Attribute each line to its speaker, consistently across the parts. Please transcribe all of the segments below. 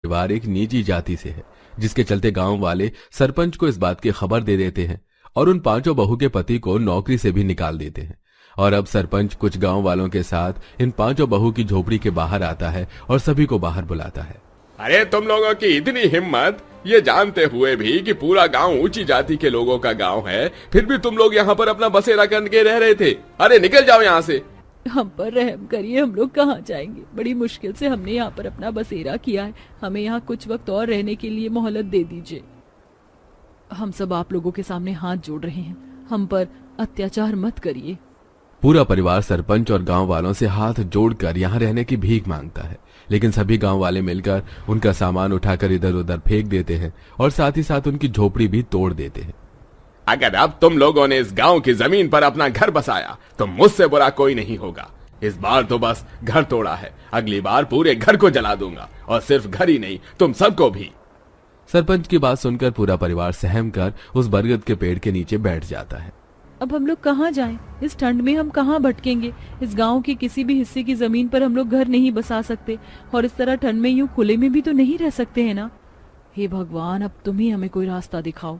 Speaker 1: परिवार एक नीची जाति से है, जिसके चलते गांव वाले सरपंच को इस बात की खबर दे देते हैं और उन 5 बहू के पति को नौकरी से भी निकाल देते हैं। और अब सरपंच कुछ गांव वालों के साथ इन 5 बहू की झोपड़ी के बाहर आता है और सभी को बाहर बुलाता है।
Speaker 2: अरे तुम लोगों की इतनी हिम्मत, ये जानते हुए भी कि पूरा गांव ऊंची जाति के लोगों का गांव है, फिर भी तुम लोग यहाँ पर अपना बसेरा करके रह रहे थे। अरे निकल जाओ यहाँ से।
Speaker 3: हम पर रहम करिए, हम लोग कहाँ जाएंगे? बड़ी मुश्किल से हमने यहाँ पर अपना बसेरा किया है, हमें यहाँ कुछ वक्त और रहने के लिए मोहलत दे दीजिए। हम सब आप लोगों के सामने हाथ जोड़ रहे हैं, हम पर अत्याचार मत करिए।
Speaker 1: पूरा परिवार सरपंच और गांव वालों से हाथ जोड़कर यहाँ रहने की भीख मांगता है, लेकिन सभी गांव वाले मिलकर उनका सामान उठाकर इधर उधर फेंक देते हैं और साथ ही साथ उनकी झोपड़ी भी तोड़ देते हैं।
Speaker 2: अगर अब तुम लोगों ने इस गांव की जमीन पर अपना घर बसाया तो मुझसे बुरा कोई नहीं होगा। इस बार तो बस घर तोड़ा है, अगली बार पूरे घर को जला दूंगा, और सिर्फ घर ही नहीं, तुम सबको भी।
Speaker 1: सरपंच की बात सुनकर पूरा परिवार सहम कर उस बरगद के पेड़ के नीचे बैठ जाता है।
Speaker 3: अब हम लोग कहाँ जाएं? इस ठंड में हम कहाँ भटकेंगे? इस गांव के किसी भी हिस्से की जमीन पर हम लोग घर नहीं बसा सकते, और इस तरह ठंड में यूं खुले में भी तो नहीं रह सकते हैं ना। हे भगवान, अब तुम ही हमें कोई रास्ता दिखाओ।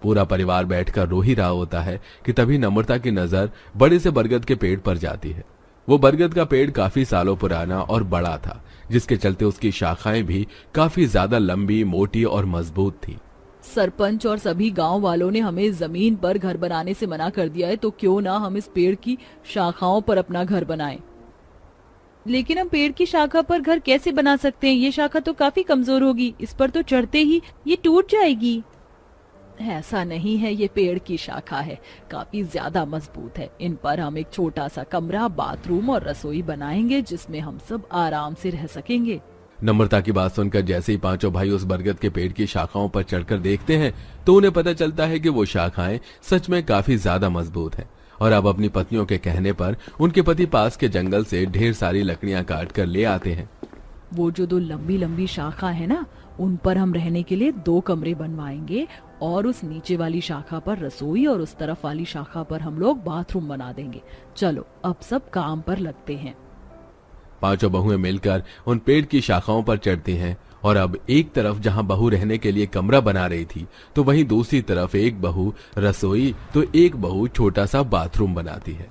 Speaker 1: पूरा परिवार बैठकर रो ही रहा होता है कि तभी नम्रता की नजर बड़े से बरगद के पेड़ पर जाती है। वो बरगद का पेड़ काफी सालों पुराना और बड़ा था, जिसके चलते उसकी शाखाएं भी काफी ज्यादा लंबी, मोटी और मजबूत थी।
Speaker 3: सरपंच और सभी गांव वालों ने हमें जमीन पर घर बनाने से मना कर दिया है, तो क्यों ना हम इस पेड़ की शाखाओं पर अपना घर बनाएं। लेकिन हम पेड़ की शाखा पर घर कैसे बना सकते हैं? ये शाखा तो काफी कमजोर होगी, इस पर तो चढ़ते ही ये टूट जाएगी। ऐसा नहीं है, ये पेड़ की शाखा है, काफी ज्यादा मजबूत है। इन पर हम एक छोटा सा कमरा, बाथरूम और रसोई बनाएंगे, जिसमें हम सब आराम से रह सकेंगे।
Speaker 1: नम्रता की बात सुनकर जैसे ही 5 भाई उस बरगद के पेड़ की शाखाओं पर चढ़कर देखते हैं तो उन्हें पता चलता है कि वो शाखाएं सच में काफी ज्यादा मजबूत हैं। और अब अपनी पत्नियों के कहने पर उनके पति पास के जंगल से ढेर सारी लकड़ियां काट कर ले आते हैं।
Speaker 3: वो जो 2 लंबी लंबी शाखा है ना, उन पर हम रहने के लिए 2 कमरे बनवाएंगे, और उस नीचे वाली शाखा पर रसोई और उस तरफ वाली शाखा पर हम लोग बाथरूम बना देंगे। चलो अब सब काम पर लगते हैं।
Speaker 1: 5 बहुएं मिलकर उन पेड़ की शाखाओं पर चढ़ती हैं और अब एक तरफ जहां बहू रहने के लिए कमरा बना रही थी, तो वहीं दूसरी तरफ एक बहू रसोई तो एक बहू छोटा सा बाथरूम बनाती है।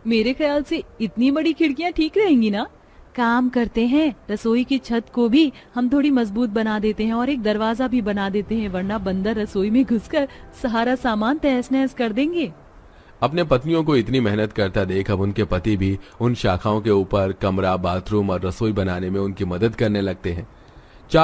Speaker 3: मेरे ख्याल से इतनी बड़ी खिड़कियां ठीक रहेंगी ना? काम करते हैं, रसोई की छत को भी हम थोड़ी मजबूत बना देते हैं और एक दरवाजा भी बना देते हैं, वरना बंदर रसोई में घुसकर सारा सामान तहस नहस कर देंगे।
Speaker 1: अपने पत्नियों को इतनी मेहनत करता देख अब उनके पति भी उन शाखाओं के ऊपर कमरा, बाथरूम और रसोई बनाने में उनकी मदद करने लगते हैं।